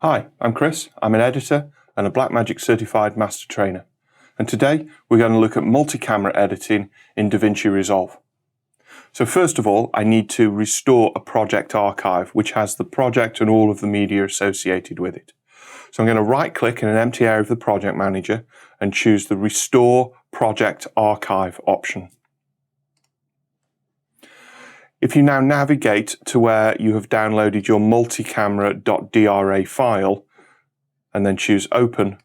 Hi, I'm Chris. I'm an editor and a Blackmagic certified master trainer. And today we're going to look at multi-camera editing in DaVinci Resolve. So first of all, I need to restore a project archive which has the project and all of the media associated with it. So I'm going to right click in an empty area of the project manager and choose the Restore Project Archive option. If you now navigate to where you have downloaded your multicamera.dra file and then choose Open,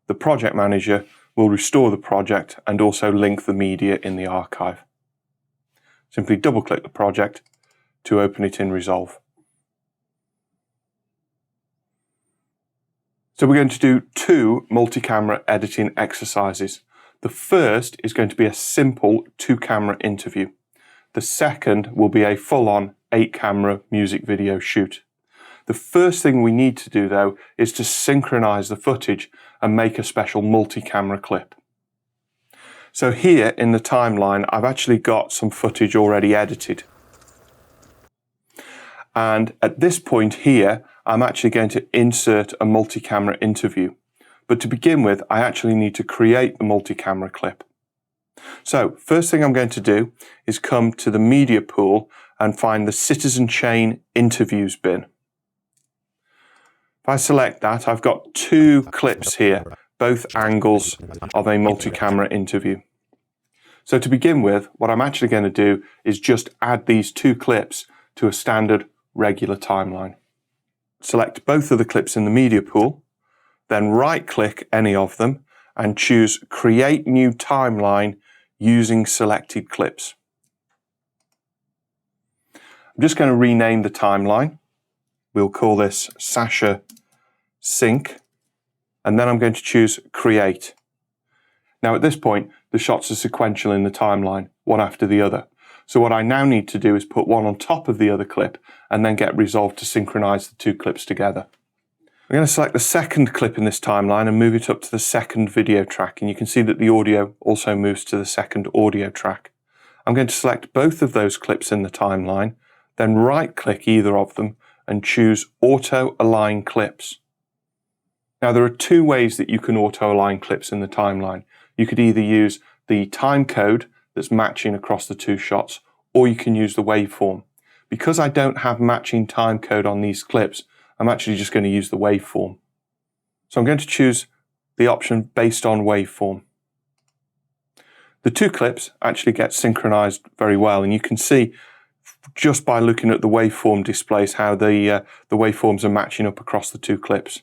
the project manager will restore the project and also link the media in the archive. Simply double-click the project to open it in Resolve. So we're going to do two multi-camera editing exercises. The first is going to be a simple 2-camera interview. The second will be a full-on 8-camera music video shoot. The first thing we need to do though is to synchronize the footage and make a special multi-camera clip. So here in the timeline I've actually got some footage already edited. And at this point here I'm actually going to insert a multi-camera interview. But to begin with I actually need to create the multi-camera clip. So first thing I'm going to do is come to the media pool and find the Citizen Chain interviews bin. If I select that, I've got two clips here, both angles of a multi-camera interview. So to begin with, what I'm actually going to do is just add these two clips to a standard regular timeline. Select both of the clips in the media pool, then right click any of them and choose Create New Timeline using selected clips. I'm just going to rename the timeline. We'll call this Sasha Sync, and then I'm going to choose Create. Now at this point, the shots are sequential in the timeline, one after the other. So what I now need to do is put one on top of the other clip and then get Resolve to synchronize the two clips together. I'm going to select the second clip in this timeline and move it up to the second video track, and you can see that the audio also moves to the second audio track. I'm going to select both of those clips in the timeline, then right click either of them and choose Auto Align Clips. Now there are two ways that you can auto align clips in the timeline. You could either use the time code that's matching across the two shots, or you can use the waveform. Because I don't have matching time code on these clips, I'm actually just going to use the waveform. So I'm going to choose the option based on waveform. The two clips actually get synchronized very well, and you can see just by looking at the waveform displays how the waveforms are matching up across the two clips.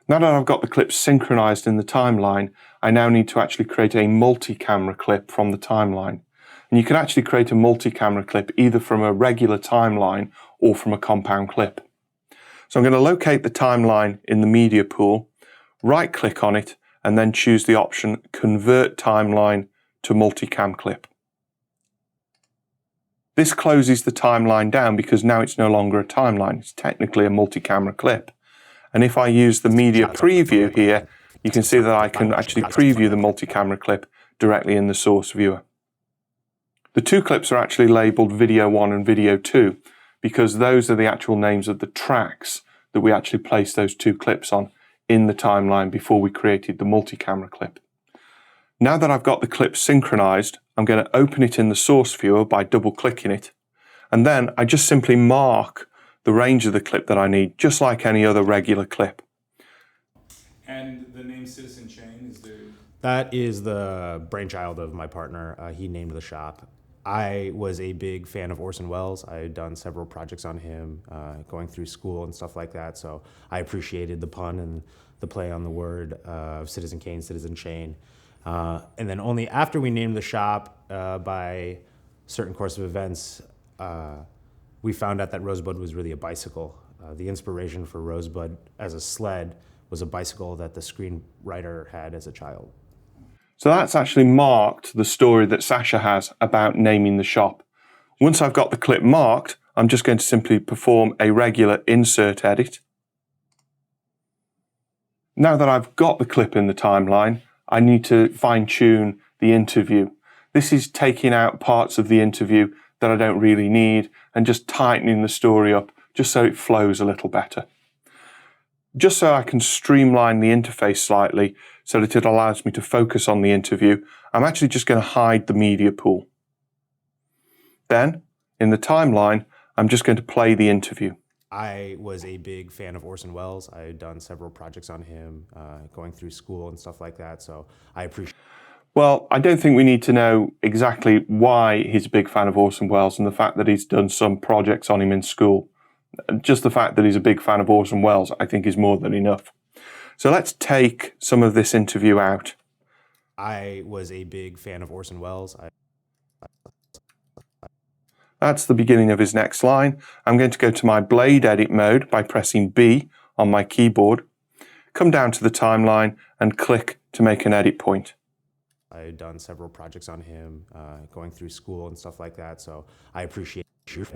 Now that I've got the clips synchronized in the timeline, I now need to actually create a multi-camera clip from the timeline. And you can actually create a multi-camera clip either from a regular timeline or from a compound clip. So I'm going to locate the timeline in the media pool, right click on it, and then choose the option Convert Timeline to Multicam Clip. This closes the timeline down because now it's no longer a timeline, it's technically a multi-camera clip. And if I use the media preview here, you can see that I can actually preview the multi-camera clip directly in the source viewer. The two clips are actually labeled Video 1 and Video 2 because those are the actual names of the tracks that we actually placed those two clips on in the timeline before we created the multi-camera clip. Now that I've got the clip synchronized, I'm going to open it in the source viewer by double-clicking it, and then I just simply mark the range of the clip that I need, just like any other regular clip. And the name Citizen Chain, is there? That is the brainchild of my partner. He named the shop. I was a big fan of Orson Welles. I had done several projects on him, going through school and stuff like that. So I appreciated the pun and the play on the word of Citizen Kane, Citizen Chain. And then only after we named the shop, by certain course of events, we found out that Rosebud was really a bicycle. The inspiration for Rosebud as a sled was a bicycle that the screenwriter had as a child. So that's actually marked the story that Sasha has about naming the shop. Once I've got the clip marked, I'm just going to simply perform a regular insert edit. Now that I've got the clip in the timeline, I need to fine-tune the interview. This is taking out parts of the interview that I don't really need and just tightening the story up just so it flows a little better. just so I can streamline the interface slightly so that it allows me to focus on the interview, I'm actually just going to hide the media pool. Then, in the timeline, I'm just going to play the interview. I was a big fan of Orson Welles. I had done several projects on him, going through school and stuff like that, so I appreciate. Well, I don't think we need to know exactly why he's a big fan of Orson Welles and the fact that he's done some projects on him in school. Just the fact that he's a big fan of Orson Welles, I think, is more than enough. So let's take some of this interview out. I was a big fan of Orson Welles. That's the beginning of his next line. I'm going to go to my blade edit mode by pressing B on my keyboard, come down to the timeline and click to make an edit point. I had done several projects on him, going through school and stuff like that, so I appreciate you.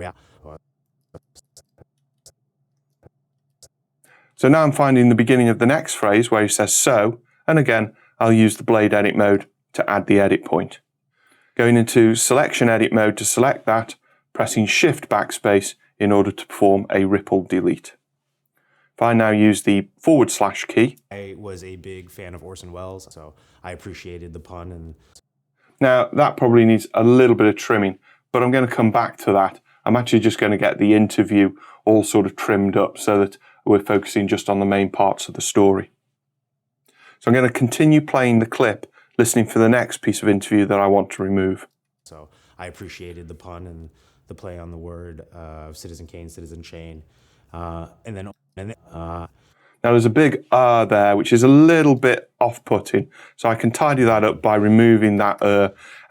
So now I'm finding the beginning of the next phrase where he says so, and again, I'll use the blade edit mode to add the edit point. Going into selection edit mode to select that, pressing Shift backspace in order to perform a ripple delete. If I now use the / key. I was a big fan of Orson Welles, so I appreciated the pun. And now that probably needs a little bit of trimming, but I'm going to come back to that. I'm actually just going to get the interview all sort of trimmed up so that we're focusing just on the main parts of the story. So I'm going to continue playing the clip, listening for the next piece of interview that I want to remove. So I appreciated the pun and the play on the word of Citizen Kane, Citizen Shane. Now there's a big there, which is a little bit off-putting. So I can tidy that up by removing that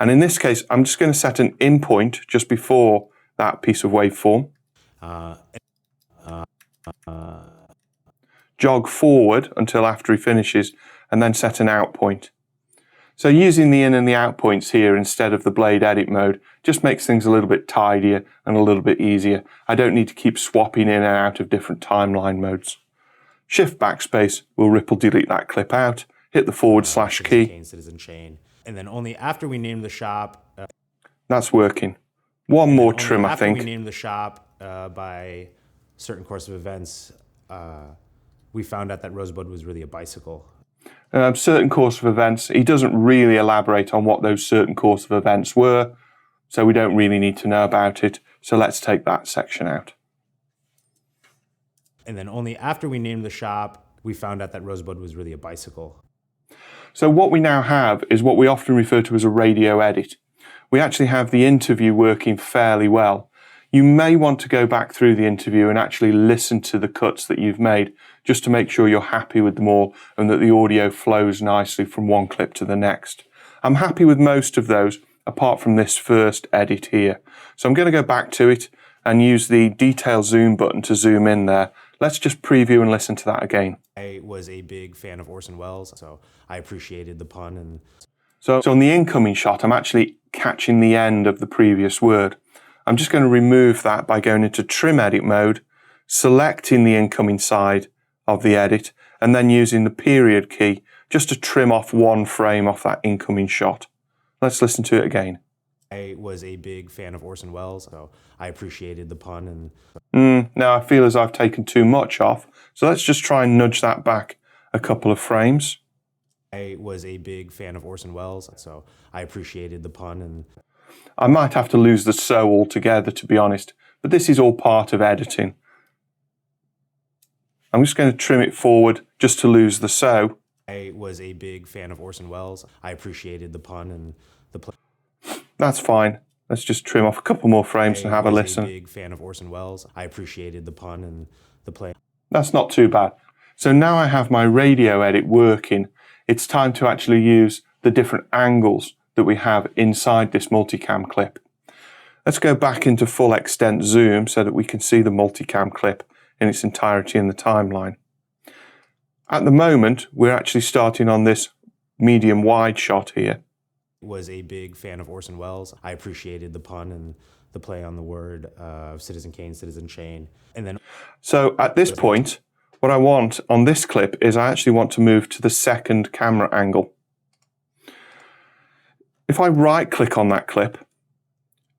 And in this case, I'm just going to set an in point just before that piece of waveform. Jog forward until after he finishes, and then set an out point. So using the in and the out points here instead of the blade edit mode just makes things a little bit tidier and a little bit easier. I don't need to keep swapping in and out of different timeline modes. Shift backspace will ripple delete that clip out, hit the / key. Citizen Shane. And then only after we named the shop. That's working. One more trim, I think. After we named the shop by certain course of events, we found out that Rosebud was really a bicycle. Certain course of events, he doesn't really elaborate on what those certain course of events were, so we don't really need to know about it. So let's take that section out. And then only after we named the shop, we found out that Rosebud was really a bicycle. So what we now have is what we often refer to as a radio edit. We actually have the interview working fairly well. You may want to go back through the interview and actually listen to the cuts that you've made just to make sure you're happy with them all and that the audio flows nicely from one clip to the next. I'm happy with most of those apart from this first edit here. So I'm going to go back to it and use the detail zoom button to zoom in there. Let's just preview and listen to that again. I was a big fan of Orson Welles, so I appreciated the pun. And so on the incoming shot, I'm actually catching the end of the previous word. I'm just going to remove that by going into trim edit mode, selecting the incoming side of the edit, and then using the period key just to trim off one frame off that incoming shot. Let's listen to it again. I was a big fan of Orson Welles, so I appreciated the pun. Now I feel as I've taken too much off, so let's just try and nudge that back a couple of frames. I was a big fan of Orson Welles, so I appreciated the pun. I might have to lose the so altogether, to be honest, but this is all part of editing. I'm just going to trim it forward just to lose the so. I was a big fan of Orson Welles. I appreciated the pun and the play. That's fine. Let's just trim off a couple more frames and have a listen. I was a big fan of Orson Welles. I appreciated the pun and the play. That's not too bad. So now I have my radio edit working. It's time to actually use the different angles that we have inside this multicam clip. Let's go back into full extent zoom so that we can see the multicam clip in its entirety in the timeline. At the moment, we're actually starting on this medium wide shot here. Was a big fan of Orson Welles. I appreciated the pun and the play on the word of Citizen Kane, Citizen Shane. And then so at this point, what I want on this clip is I actually want to move to the second camera angle. If I right click on that clip,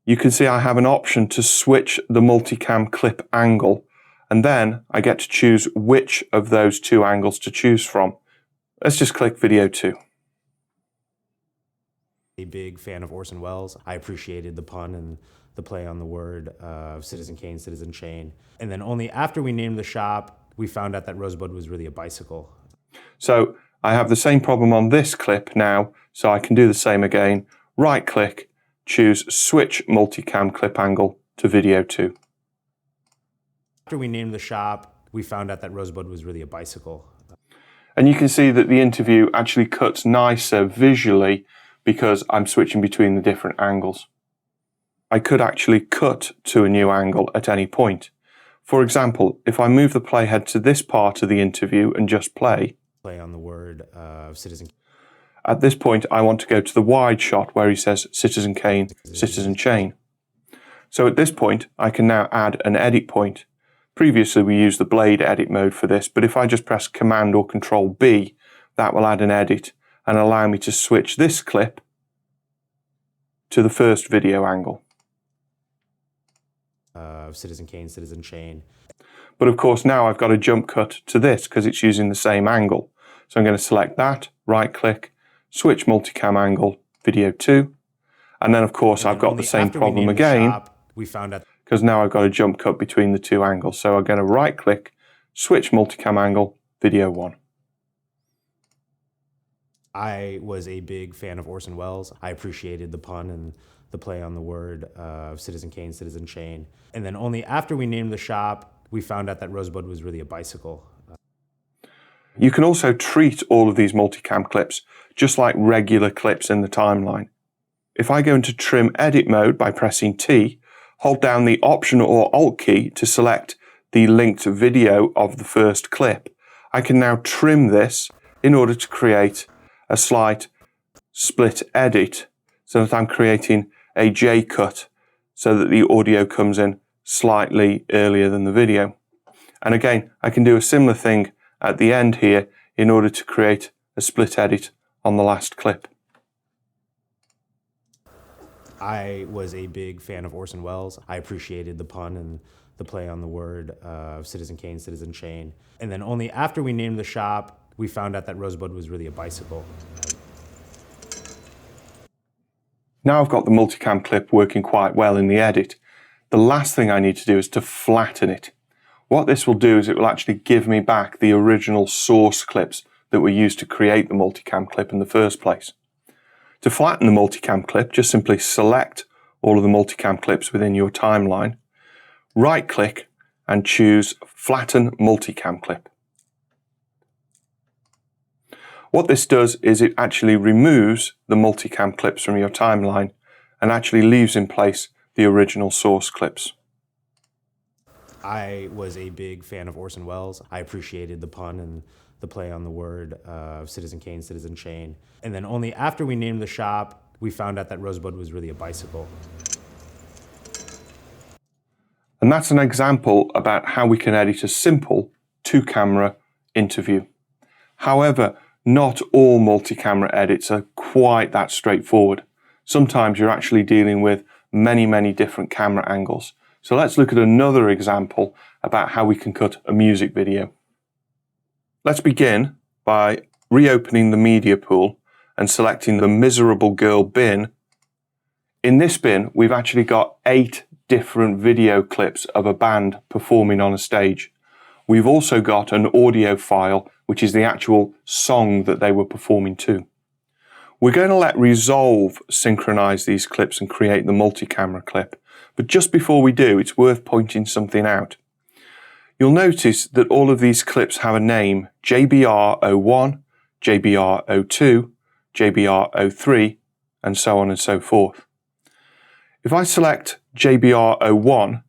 you can see I have an option to switch the multicam clip angle And then I get to choose which of those two angles to choose from. Let's just click video 2. A big fan of Orson Welles. I appreciated the pun and the play on the word of Citizen Kane, Citizen Shane. And then only after we named the shop, we found out that Rosebud was really a bicycle. So I have the same problem on this clip now, so I can do the same again. Right click, choose switch multicam clip angle to video 2. After we named the shop, we found out that Rosebud was really a bicycle. And you can see that the interview actually cuts nicer visually because I'm switching between the different angles. I could actually cut to a new angle at any point. For example, if I move the playhead to this part of the interview and just play On the word of Citizen. At this point, I want to go to the wide shot where he says Citizen Kane, Citizen Shane. So at this point, I can now add an edit point. Previously, we used the blade edit mode for this, but if I just press Command or Control B, that will add an edit and allow me to switch this clip to the first video angle. Citizen Kane, Citizen Shane. But of course, now I've got a jump cut to this because it's using the same angle. So I'm going to select that, right click, switch multicam angle, video 2. And then of course I've got the same problem again because now I've got a jump cut between the two angles. So I'm going to right click, switch multicam angle, video 1. I was a big fan of Orson Welles. I appreciated the pun and the play on the word of Citizen Kane, Citizen Shane. And then only after we named the shop, we found out that Rosebud was really a bicycle. You can also treat all of these multicam clips just like regular clips in the timeline. If I go into trim edit mode by pressing T, hold down the Option or Alt key to select the linked video of the first clip, I can now trim this in order to create a slight split edit so that I'm creating a J cut so that the audio comes in slightly earlier than the video. And again, I can do a similar thing at the end here in order to create a split edit on the last clip. I was a big fan of Orson Welles. I appreciated the pun and the play on the word of Citizen Kane, Citizen Shane. And then only after we named the shop, we found out that Rosebud was really a bicycle. Now I've got the multicam clip working quite well in the edit. The last thing I need to do is to flatten it. What this will do is it will actually give me back the original source clips that were used to create the multicam clip in the first place. To flatten the multicam clip, just simply select all of the multicam clips within your timeline, right click and choose Flatten Multicam Clip. What this does is it actually removes the multicam clips from your timeline and actually leaves in place the original source clips. I was a big fan of Orson Welles. I appreciated the pun and the play on the word of Citizen Kane, Citizen Shane. And then only after we named the shop, we found out that Rosebud was really a bicycle. And that's an example about how we can edit a simple two-camera interview. However, not all multi-camera edits are quite that straightforward. Sometimes you're actually dealing with many different camera angles. So let's look at another example about how we can cut a music video. Let's begin by reopening the media pool and selecting the Miserable Girl bin. In this bin, we've actually got 8 different video clips of a band performing on a stage. We've also got an audio file, which is the actual song that they were performing to. We're going to let Resolve synchronize these clips and create the multi-camera clip. But just before we do, it's worth pointing something out. You'll notice that all of these clips have a name: JBR01, JBR02, JBR03, and so on and so forth. If I select JBR01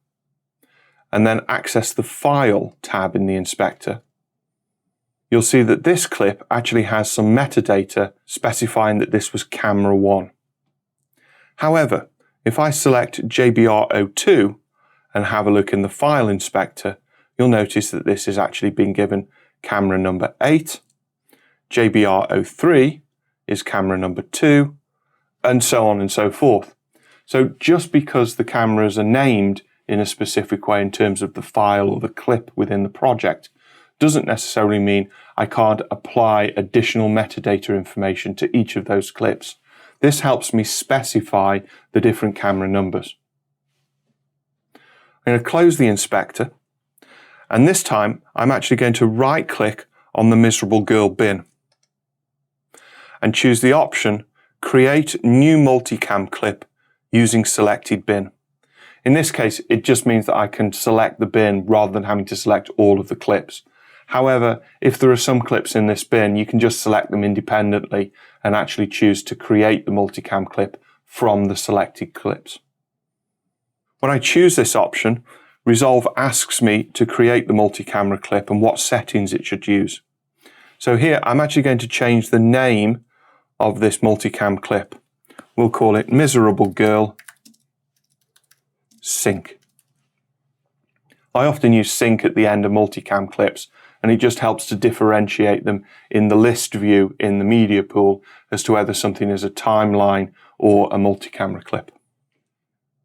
and then access the File tab in the inspector, you'll see that this clip actually has some metadata specifying that this was camera 1. However, if I select JBR02 and have a look in the file inspector, you'll notice that this has actually been given camera number 8, JBR03 is camera number 2, and so on and so forth. So just because the cameras are named in a specific way in terms of the file or the clip within the project doesn't necessarily mean I can't apply additional metadata information to each of those clips. This helps me specify the different camera numbers. I'm going to close the inspector, and this time I'm actually going to right click on the miserable girl bin and choose the option Create New Multicam Clip using selected bin. In this case, it just means that I can select the bin rather than having to select all of the clips. However, if there are some clips in this bin, you can just select them independently and actually choose to create the multicam clip from the selected clips. When I choose this option, Resolve asks me to create the multi-camera clip and what settings it should use. So here, I'm actually going to change the name of this multicam clip. We'll call it Miserable Girl Sync. I often use sync at the end of multicam clips, and it just helps to differentiate them in the list view in the media pool as to whether something is a timeline or a multi-camera clip.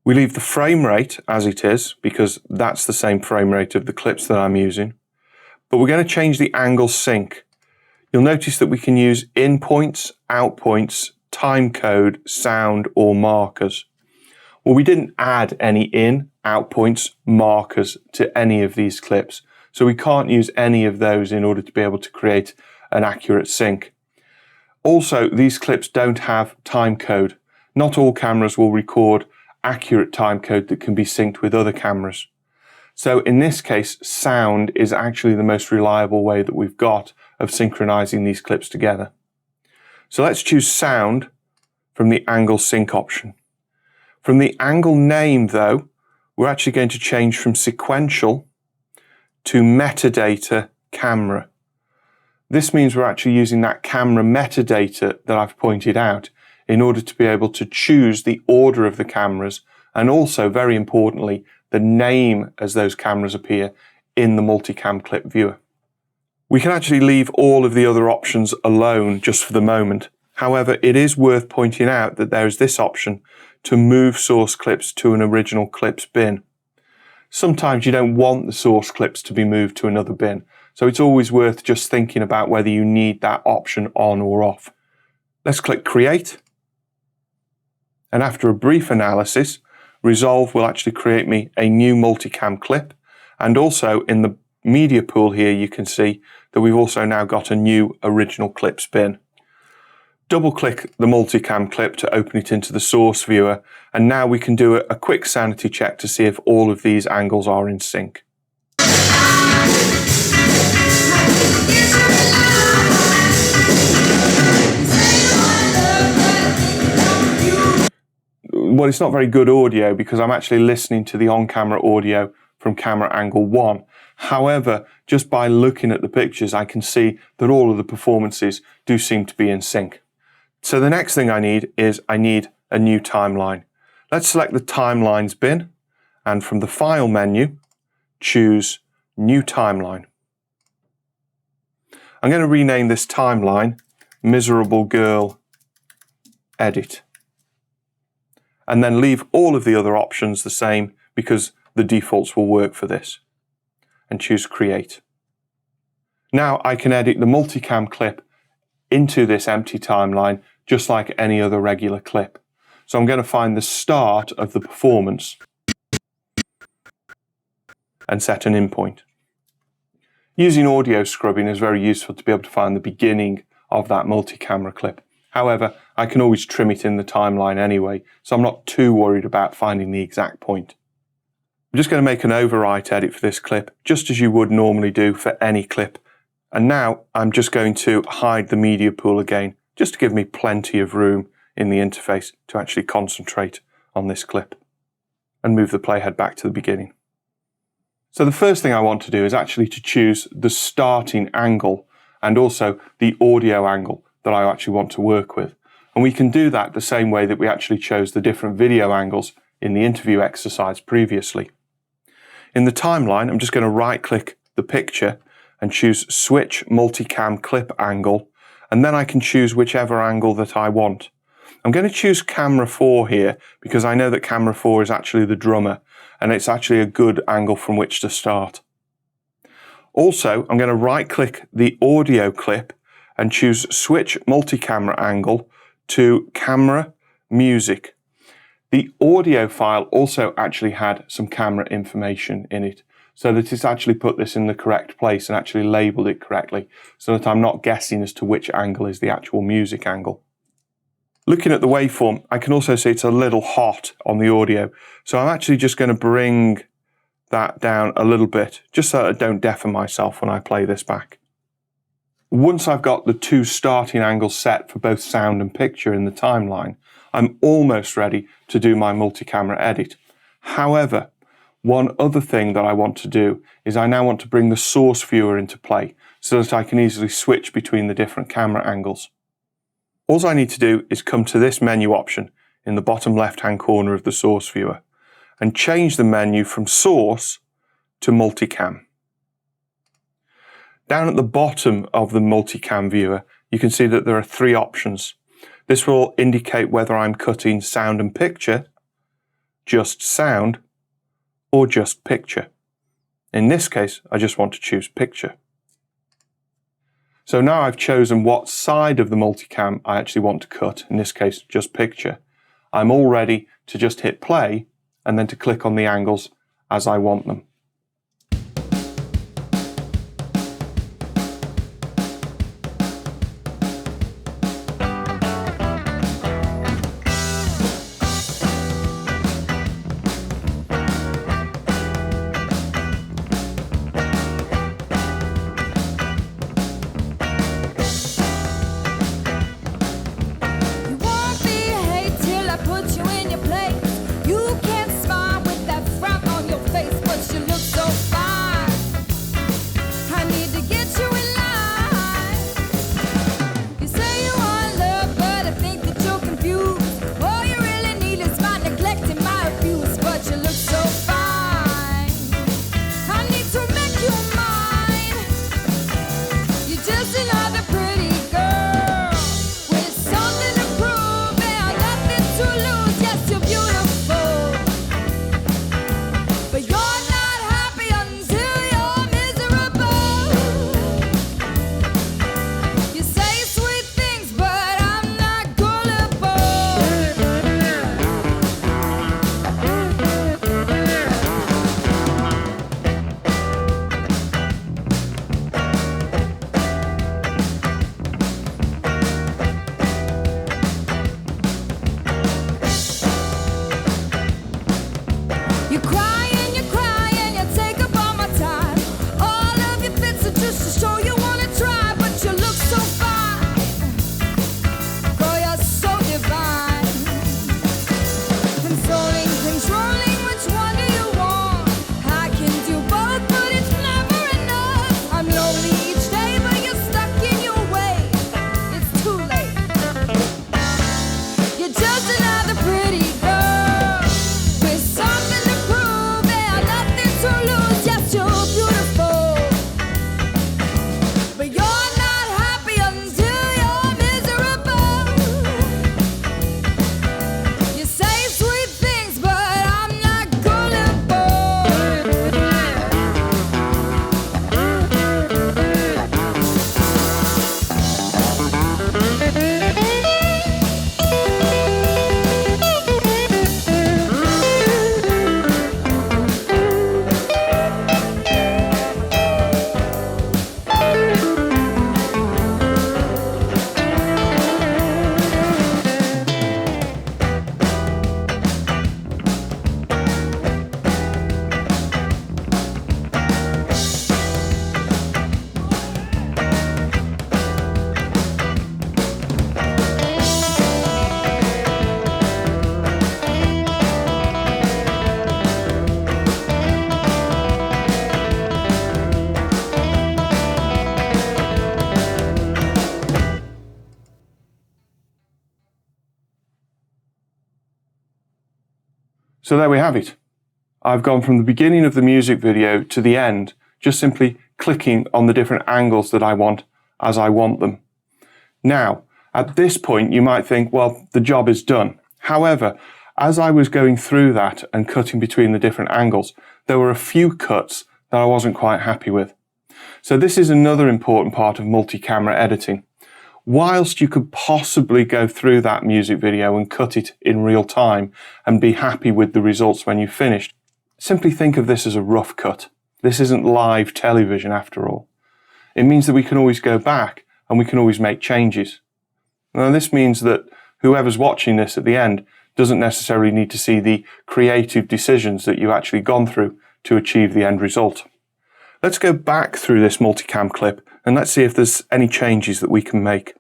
We leave the frame rate as it is because that's the same frame rate of the clips that I'm using, but we're going to change the angle sync. You'll notice that we can use in points, out points, time code, sound, or markers. Well, we didn't add any in, out points, markers to any of these clips, so we can't use any of those in order to be able to create an accurate sync. Also, these clips don't have time code. Not all cameras will record accurate time code that can be synced with other cameras. So in this case, sound is actually the most reliable way that we've got of synchronizing these clips together. So let's choose sound from the angle sync option. From the angle name though, we're actually going to change from sequential to metadata camera. This means we're actually using that camera metadata that I've pointed out in order to be able to choose the order of the cameras and also, very importantly, the name as those cameras appear in the multicam clip viewer. We can actually leave all of the other options alone just for the moment. However, it is worth pointing out that there is this option to move source clips to an original clips bin. Sometimes you don't want the source clips to be moved to another bin, so it's always worth just thinking about whether you need that option on or off. Let's click Create, and after a brief analysis, Resolve will actually create me a new multicam clip, and also in the media pool here you can see that we've also now got a new original clips bin. Double click the multicam clip to open it into the source viewer, and now we can do a quick sanity check to see if all of these angles are in sync. Well, it's not very good audio because I'm actually listening to the on-camera audio from camera angle 1. However, just by looking at the pictures, I can see that all of the performances do seem to be in sync. So the next thing I need is a new timeline. Let's select the timelines bin, and from the file menu, choose new timeline. I'm going to rename this timeline Miserable Girl Edit, and then leave all of the other options the same because the defaults will work for this, and choose Create. Now I can edit the multicam clip into this empty timeline just like any other regular clip. So I'm going to find the start of the performance and set an in point. Using audio scrubbing is very useful to be able to find the beginning of that multi-camera clip. However, I can always trim it in the timeline anyway, so I'm not too worried about finding the exact point. I'm just going to make an overwrite edit for this clip, just as you would normally do for any clip. And now I'm just going to hide the media pool again, just to give me plenty of room in the interface to actually concentrate on this clip, and move the playhead back to the beginning. So the first thing I want to do is actually to choose the starting angle and also the audio angle that I actually want to work with. And we can do that the same way that we actually chose the different video angles in the interview exercise previously. In the timeline, I'm just going to right click the picture and choose Switch Multicam Clip Angle, and then I can choose whichever angle that I want. I'm going to choose camera 4 here because I know that camera 4 is actually the drummer, and it's actually a good angle from which to start. Also, I'm going to right click the audio clip and choose switch multi-camera angle to camera music. The audio file also actually had some camera information in it, so that it's actually put this in the correct place and actually labeled it correctly, so that I'm not guessing as to which angle is the actual music angle. Looking at the waveform, I can also see it's a little hot on the audio, so I'm actually just going to bring that down a little bit, just so that I don't deafen myself when I play this back. Once I've got the two starting angles set for both sound and picture in the timeline, I'm almost ready to do my multi-camera edit. However, one other thing that I want to do is I now want to bring the source viewer into play so that I can easily switch between the different camera angles. All I need to do is come to this menu option in the bottom left-hand corner of the source viewer and change the menu from source to multicam. Down at the bottom of the multicam viewer, you can see that there are three options. This will indicate whether I'm cutting sound and picture, just sound, or just picture. In this case, I just want to choose picture. So now I've chosen what side of the multicam I actually want to cut, in this case, just picture. I'm all ready to just hit play and then to click on the angles as I want them. So there we have it. I've gone from the beginning of the music video to the end, just simply clicking on the different angles that I want as I want them. Now, at this point, you might think, well, the job is done. However, as I was going through that and cutting between the different angles, there were a few cuts that I wasn't quite happy with. So this is another important part of multi-camera editing. Whilst you could possibly go through that music video and cut it in real time and be happy with the results when you finished, simply think of this as a rough cut. This isn't live television after all. It means that we can always go back and we can always make changes. Now this means that whoever's watching this at the end doesn't necessarily need to see the creative decisions that you've actually gone through to achieve the end result. Let's go back through this multicam clip and let's see if there's any changes that we can make.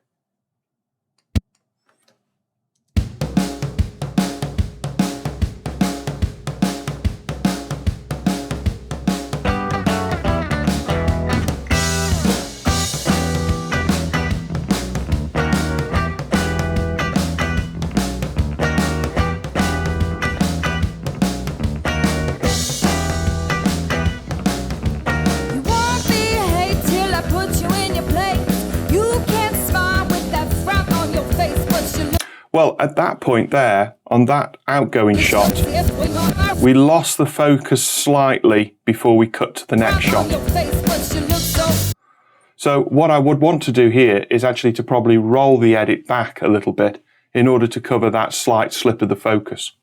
Well, at that point there, on that outgoing shot, we lost the focus slightly before we cut to the next shot. So what I would want to do here is actually to probably roll the edit back a little bit in order to cover that slight slip of the focus.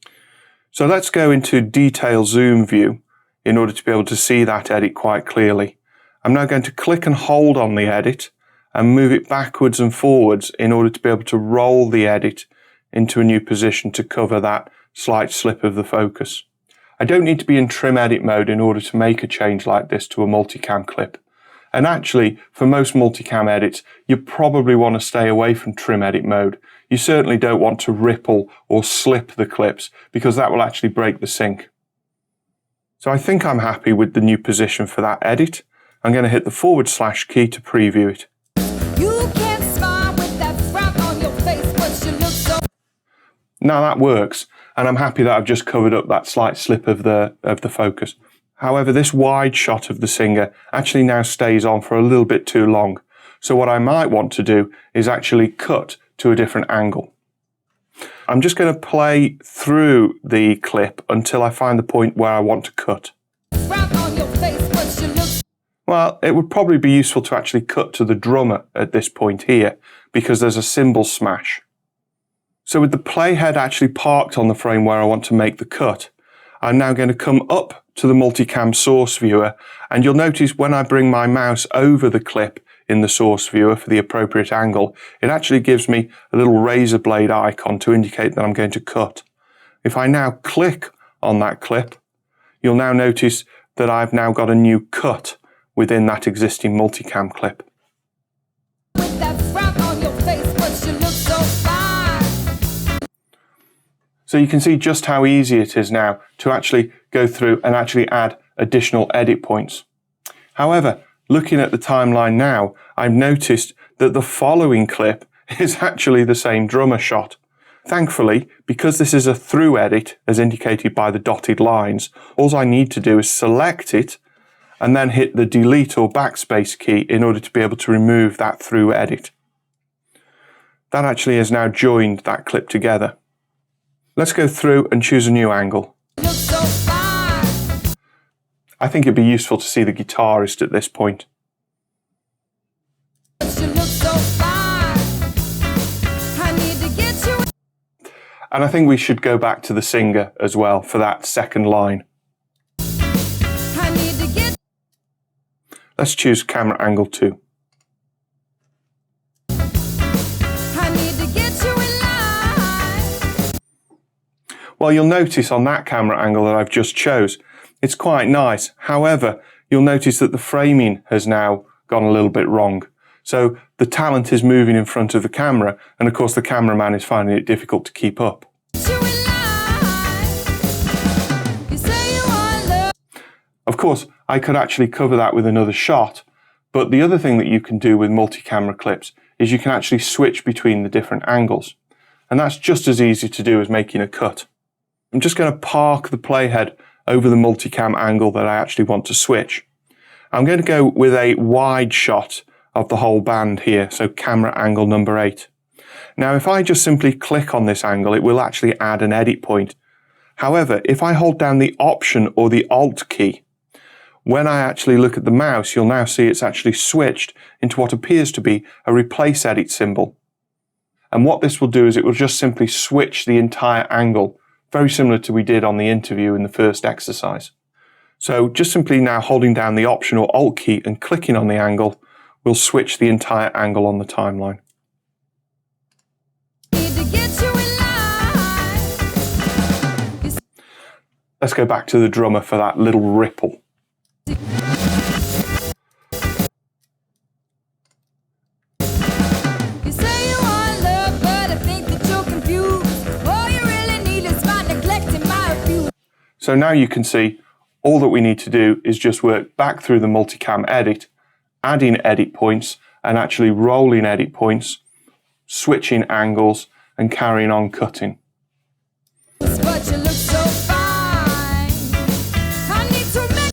So let's go into detail zoom view in order to be able to see that edit quite clearly. I'm now going to click and hold on the edit and move it backwards and forwards in order to be able to roll the edit into a new position to cover that slight slip of the focus. I don't need to be in trim edit mode in order to make a change like this to a multicam clip. And actually, for most multicam edits, you probably want to stay away from trim edit mode. You certainly don't want to ripple or slip the clips because that will actually break the sync. So I think I'm happy with the new position for that edit. I'm going to hit the / key to preview it. Now that works, and I'm happy that I've just covered up that slight slip of the focus. However, this wide shot of the singer actually now stays on for a little bit too long. So what I might want to do is actually cut to a different angle. I'm just going to play through the clip until I find the point where I want to cut. Well, it would probably be useful to actually cut to the drummer at this point here because there's a cymbal smash. So with the playhead actually parked on the frame where I want to make the cut, I'm now going to come up to the multicam source viewer, and you'll notice when I bring my mouse over the clip in the source viewer for the appropriate angle, it actually gives me a little razor blade icon to indicate that I'm going to cut. If I now click on that clip, you'll now notice that I've now got a new cut within that existing multicam clip. So you can see just how easy it is now to actually go through and actually add additional edit points. However, looking at the timeline now, I've noticed that the following clip is actually the same drummer shot. Thankfully, because this is a through edit, as indicated by the dotted lines, all I need to do is select it and then hit the delete or backspace key in order to be able to remove that through edit. That actually has now joined that clip together. Let's go through and choose a new angle. I think it'd be useful to see the guitarist at this point. And I think we should go back to the singer as well for that second line. Let's choose camera angle 2. Well, you'll notice on that camera angle that I've just chose, it's quite nice. However, you'll notice that the framing has now gone a little bit wrong. So the talent is moving in front of the camera, and of course the cameraman is finding it difficult to keep up. Of course, I could actually cover that with another shot, but the other thing that you can do with multi-camera clips is you can actually switch between the different angles. And that's just as easy to do as making a cut. I'm just going to park the playhead over the multicam angle that I actually want to switch. I'm going to go with a wide shot of the whole band here, so camera angle number 8. Now, if I just simply click on this angle, it will actually add an edit point However, if I hold down the Option or the Alt key, when I actually look at the mouse, you'll now see it's actually switched into what appears to be a replace edit symbol. And what this will do is it will just simply switch the entire angle, very similar to we did on the interview in the first exercise. So just simply now holding down the Option or Alt key and clicking on the angle will switch the entire angle on the timeline. Let's go back to the drummer for that little ripple. So now you can see all that we need to do is just work back through the multicam edit, adding edit points and actually rolling edit points, switching angles and carrying on cutting. But you look so fine. I need to make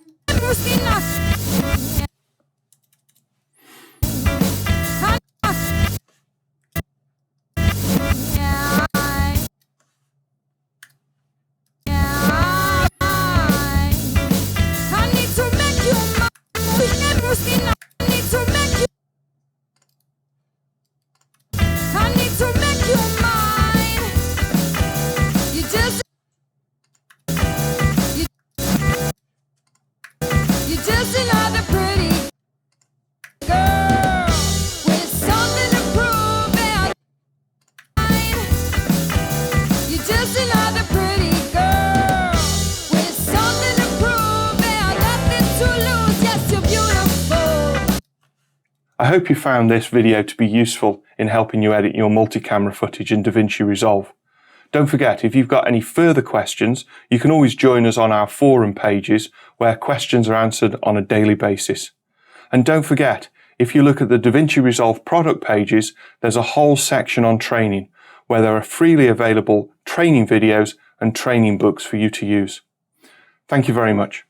I hope you found this video to be useful in helping you edit your multi-camera footage in DaVinci Resolve. Don't forget, if you've got any further questions, you can always join us on our forum pages where questions are answered on a daily basis. And don't forget, if you look at the DaVinci Resolve product pages, there's a whole section on training where there are freely available training videos and training books for you to use. Thank you very much.